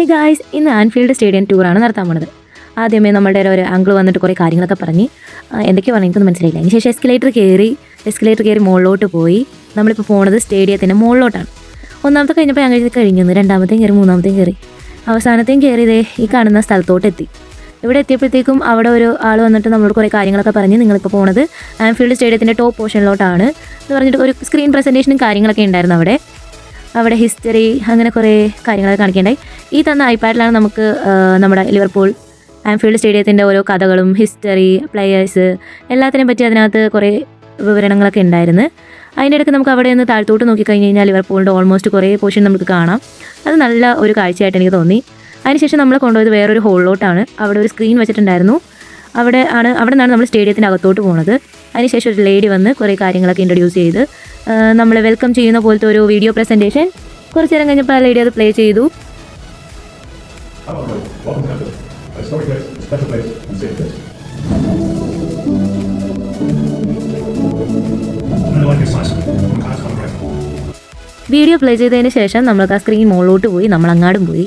Hey guys, ഇന്ന് Anfield stadium ടൂറാണ് നടത്താൻ പോണത്. ആദ്യമേ നമ്മുടെ ഒരു അങ്കിൾ വന്നിട്ട് കുറേ കാര്യങ്ങളൊക്കെ പറഞ്ഞ് എന്തൊക്കെയോ പറഞ്ഞു, എനിക്കൊന്നും മനസ്സിലായില്ല. അതിന് ശേഷം എസ്കലേറ്റർ കയറി മുകളിലോട്ട് പോയി. നമ്മളിപ്പോൾ പോണത് സ്റ്റേഡിയത്തിൻ്റെ മുകളിലോട്ടാണ്. ഒന്നാമത്തെ കഴിഞ്ഞപ്പോൾ ഞങ്ങൾ കഴിഞ്ഞു, രണ്ടാമത്തെയും കയറി, മൂന്നാമത്തെയും കയറി, അവസാനത്തെയും കയറിയതേ ഈ കാണുന്ന സ്ഥലത്തോട്ട് എത്തി. ഇവിടെ എത്തിയപ്പോഴത്തേക്കും അവിടെ ഒരു ആൾ വന്നിട്ട് നമ്മളോട് കുറേ കാര്യങ്ങളൊക്കെ പറഞ്ഞ്, നിങ്ങളിപ്പോൾ പോണത് ആൻഫീൽഡ് സ്റ്റേഡിയത്തിൻ്റെ ടോപ്പ് പോർഷനിലോട്ടാണ് എന്ന് പറഞ്ഞിട്ട് ഒരു സ്ക്രീൻ പ്രസൻറ്റേഷനും കാര്യങ്ങളൊക്കെ ഉണ്ടായിരുന്നു. അവിടെ ഹിസ്റ്ററി അങ്ങനെ കുറേ കാര്യങ്ങളൊക്കെ കാണിക്കേണ്ടായി. ഈ തന്ന ഐപാഡിലാണ് നമുക്ക് നമ്മുടെ ലിവർപൂൾ ആൻഫീൽഡ് സ്റ്റേഡിയത്തിൻ്റെ ഓരോ കഥകളും ഹിസ്റ്ററി, പ്ലെയേഴ്സ് എല്ലാത്തിനെയും പറ്റി അതിനകത്ത് കുറേ വിവരണങ്ങളൊക്കെ ഉണ്ടായിരുന്നു. അതിൻ്റെ ഇടയ്ക്ക് നമുക്ക് അവിടെ നിന്ന് താഴത്തോട്ട് നോക്കിക്കഴിഞ്ഞ് കഴിഞ്ഞാൽ ലിവർപൂളിൻ്റെ ഓൾമോസ്റ്റ് കുറേ പോർഷൻ നമുക്ക് കാണാം. അത് നല്ല ഒരു കാഴ്ചയായിട്ട് എനിക്ക് തോന്നി. അതിനുശേഷം നമ്മൾ കൊണ്ടുപോയത് വേറൊരു ഹോളിലോട്ടാണ്. അവിടെ ഒരു സ്ക്രീൻ വെച്ചിട്ടുണ്ടായിരുന്നു. അവിടെ നിന്നാണ് നമ്മൾ സ്റ്റേഡിയത്തിൻ്റെ അകത്തോട്ട് പോകുന്നത്. അതിനുശേഷം ഒരു ലേഡി വന്ന് കുറേ കാര്യങ്ങളൊക്കെ ഇൻട്രൊഡ്യൂസ് ചെയ്ത് നമ്മളെ വെൽക്കം ചെയ്യുന്ന പോലത്തെ ഒരു വീഡിയോ പ്രസൻറ്റേഷൻ കുറച്ച് നേരം കഴിഞ്ഞപ്പോൾ ആ ലേഡി അത് പ്ലേ ചെയ്തു. വീഡിയോ പ്ലേ ചെയ്തതിന് ശേഷം നമ്മൾക്ക് ആ സ്ക്രീൻ മുകളിലോട്ട് പോയി. നമ്മൾ അങ്ങാടും പോയി.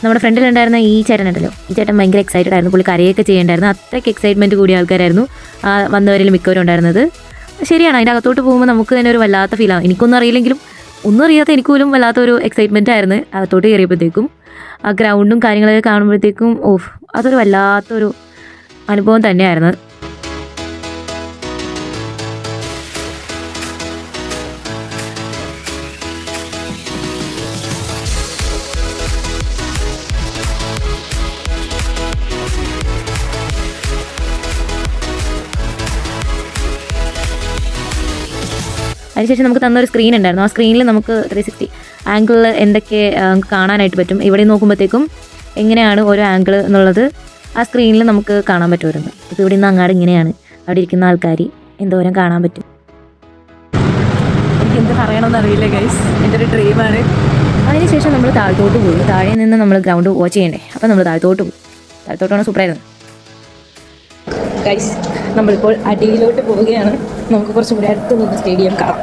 നമ്മുടെ ഫ്രണ്ടിലുണ്ടായിരുന്ന ഈ ചേട്ടനുണ്ടല്ലോ, ഈ ചേട്ടൻ ഭയങ്കര എക്സൈറ്റഡ് ആയിരുന്നു. പുള്ളി കരയൊക്കെ ചെയ്യേണ്ടായിരുന്നു. അത്രയ്ക്ക് എക്സൈറ്റ്മെൻറ്റ് കൂടിയ ആൾക്കാരായിരുന്നു വന്നവരിൽ മിക്കവരും ഉണ്ടായിരുന്നത്. ശരിയാണ്, അതിൻ്റെ അകത്തോട്ട് പോകുമ്പോൾ നമുക്ക് തന്നെ ഒരു വല്ലാത്ത ഫീലാവും. എനിക്കൊന്നും അറിയില്ലെങ്കിലും ഒന്നും അറിയാത്ത എനിക്ക് പോലും വല്ലാത്തൊരു എക്സൈറ്റ്മെൻ്റ് ആയിരുന്നു അകത്തോട്ട് കയറിയപ്പോഴത്തേക്കും. ആ ഗ്രൗണ്ടും കാര്യങ്ങളൊക്കെ കാണുമ്പോഴത്തേക്കും അതൊരു വല്ലാത്തൊരു അനുഭവം തന്നെയായിരുന്നു. അതിനുശേഷം നമുക്ക് തന്നൊരു സ്ക്രീൻ ഉണ്ടായിരുന്നു. ആ സ്ക്രീനിൽ നമുക്ക് 360 ആംഗിളിൽ എന്തൊക്കെ കാണാനായിട്ട് പറ്റും. ഇവിടെ നോക്കുമ്പോഴത്തേക്കും എങ്ങനെയാണ് ഓരോ ആംഗിൾ എന്നുള്ളത് ആ സ്ക്രീനിൽ നമുക്ക് കാണാൻ പറ്റുമായിരുന്നു. ഇപ്പോൾ ഇവിടെ നിന്ന് അങ്ങാട് ഇങ്ങനെയാണ്, അവിടെ ഇരിക്കുന്ന ആൾക്കാർ എന്തോരം കാണാൻ പറ്റും. എനിക്ക് എന്ത് പറയണമെന്ന് അറിയില്ല ഗൈസ്, എൻ്റെ ഒരു ഡ്രീമാണ്. അതിനുശേഷം നമ്മൾ താഴത്തോട്ട് പോയി. താഴെ നിന്ന് നമ്മൾ ഗ്രൗണ്ട് വാച്ച് ചെയ്യണ്ടേ, അപ്പോൾ നമ്മൾ താഴത്തോട്ട് പോയി. താഴത്തോട്ടാണ് സൂപ്പറായിരുന്നു ഗൈസ്. നമ്മളിപ്പോൾ അടിയിലോട്ട് പോവുകയാണ്. നമുക്ക് കുറച്ചും കൂടി അടുത്ത് നിന്ന് സ്റ്റേഡിയം കാണാം.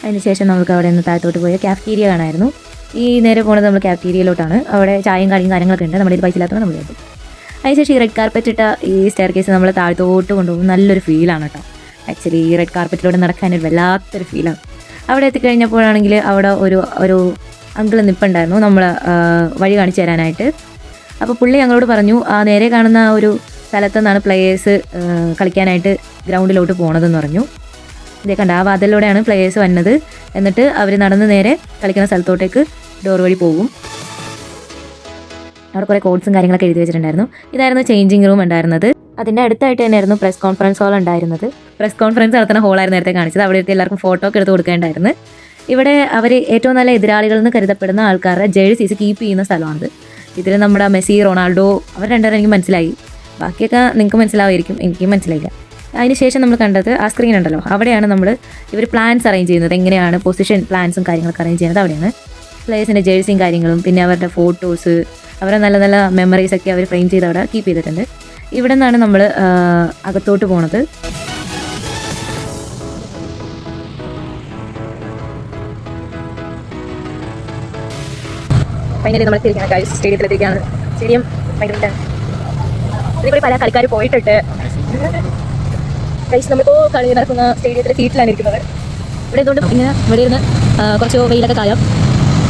അതിനുശേഷം നമുക്ക് അവിടെ നിന്ന് താഴത്തോട്ട് പോയ ക്യാഫ്റ്റീരിയ കാണാമായിരുന്നു. ഈ നേരെ പോകുന്നത് നമ്മൾ ക്യാഫ്റ്റീരിയയിലോട്ടാണ്. അവിടെ ചായയും കടിയും കാര്യങ്ങളൊക്കെ ഉണ്ട്. നമ്മുടെ ഇത് പൈസ ഇല്ലാത്തത് നമ്മൾ കണ്ടു. അതിനുശേഷം ഈ റെഡ് കാർപ്പറ്റ് ഇട്ട ഈ സ്റ്റെയർ കേസ് നമ്മൾ താഴത്തോട്ട് കൊണ്ടുപോകും. നല്ലൊരു ഫീലാണ് കേട്ടോ. ആക്ച്വലി ഈ റെഡ് കാർപ്പറ്റിലൂടെ നടക്കാനൊരു വല്ലാത്തൊരു ഫീലാണ്. അവിടെ എത്തിക്കഴിഞ്ഞപ്പോഴാണെങ്കിൽ അവിടെ ഒരു അങ്കിൾ നിൽപ്പുണ്ടായിരുന്നു നമ്മൾ വഴി കാണിച്ചു തരാനായിട്ട്. അപ്പോൾ പുള്ളി ഞങ്ങളോട് പറഞ്ഞു, ആ നേരെ കാണുന്ന ഒരു സ്ഥലത്തു നിന്നാണ് പ്ലെയേഴ്സ് കളിക്കാനായിട്ട് ഗ്രൗണ്ടിലോട്ട് പോകണതെന്ന് പറഞ്ഞു. ഇതേ കണ്ട, ആ വാതിലൂടെയാണ് പ്ലെയേഴ്സ് വന്നത്. എന്നിട്ട് അവർ നടന്ന് നേരെ കളിക്കുന്ന സ്ഥലത്തോട്ടേക്ക് ഡോർ വഴി പോകും. അവിടെ കുറേ കോഡ്സും കാര്യങ്ങളൊക്കെ എഴുതി വെച്ചിട്ടുണ്ടായിരുന്നു. ഇതായിരുന്നു ചേഞ്ചിങ് റൂം ഉണ്ടായിരുന്നത്. അതിൻ്റെ അടുത്തായിട്ട് തന്നെയായിരുന്നു പ്രസ് കോൺഫറൻസ് ഹോൾ ഉണ്ടായിരുന്നത്. പ്രസ് കോൺഫറൻസ് നടത്തുന്ന ഹോളായിരുന്നു നേരത്തെ കാണിച്ചത്. അവിടെ എത്തി എല്ലാവർക്കും ഫോട്ടോ ഒക്കെ എടുത്ത് കൊടുക്കേണ്ടായിരുന്നു. ഇവിടെ അവർ ഏറ്റവും നല്ല എതിരാളികൾ എന്ന് കരുതപ്പെടുന്ന ആൾക്കാരുടെ ജേഴ്സീസ് കീപ്പ് ചെയ്യുന്ന സ്ഥലമാണിത്. ഇതിൽ നമ്മുടെ മെസ്സി, റൊണാൾഡോ അവർ രണ്ടുപേരും എനിക്ക് മനസ്സിലായി. ബാക്കിയൊക്കെ നിങ്ങൾക്ക് മനസ്സിലാവുമായിരിക്കും, എനിക്കും മനസ്സിലായില്ല. അതിനുശേഷം നമ്മൾ കണ്ടത് ആ സ്ക്രീൻ ഉണ്ടല്ലോ, അവിടെയാണ് ഇവർ പ്ലാൻസ് അറേഞ്ച് ചെയ്യുന്നത്. എങ്ങനെയാണ് പൊസിഷൻ പ്ലാൻസും കാര്യങ്ങളൊക്കെ അറേഞ്ച് ചെയ്യുന്നത് അവിടെയാണ്. പ്ലേയേഴ്സിൻ്റെ ജേഴ്സിയും കാര്യങ്ങളും പിന്നെ അവരുടെ ഫോട്ടോസ്, അവരുടെ നല്ല നല്ല മെമ്മറീസൊക്കെ അവർ ഫ്രെയിം ചെയ്ത് അവിടെ കീപ്പ് ചെയ്തിട്ടുണ്ട്. ഇവിടെ നിന്നാണ് നമ്മൾ അകത്തോട്ട് പോണത്. ഫൈനലി നമ്മൾ സ്റ്റേഡിയത്തിലെത്തിയിരിക്കുകയാണ്. സ്റ്റേഡിയം ഭയങ്കര ഇതിൽ പല കളിക്കാർ പോയിട്ടുണ്ട്. നമ്മളിപ്പോൾ കളി നടക്കുന്ന സ്റ്റേഡിയത്തിലെ സീറ്റിലാണ് ഇരിക്കുന്നത്. ഇവിടെ എന്തുകൊണ്ടും ഇങ്ങനെ ഇവിടെ ഇരുന്ന് കുറച്ച് വെയിലൊക്കെ കായാം.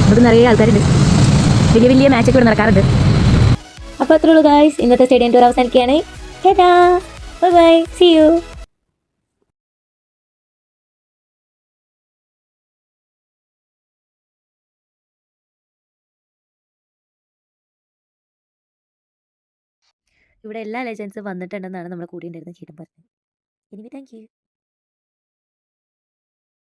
ഇവിടെ നിറയെ ആൾക്കാരുണ്ട്. വലിയ വലിയ മാച്ചൊക്കെ ഇവിടെ നടക്കാറുണ്ട്. അപ്പോൾ അത്രേ ഉള്ളൂ ഗായ്സ്, ഇന്നത്തെ സ്റ്റേഡിയം ടൂർ അവസാനിക്കുകയാണ്. Tata, bye bye, see you. ഇവിടെ എല്ലാ ലെജൻസും വന്നിട്ടുണ്ടെന്നാണ് നമ്മുടെ കൂടെ ഉണ്ടായിരുന്ന ചേട്ടൻ പറഞ്ഞത്. Anyway thank U.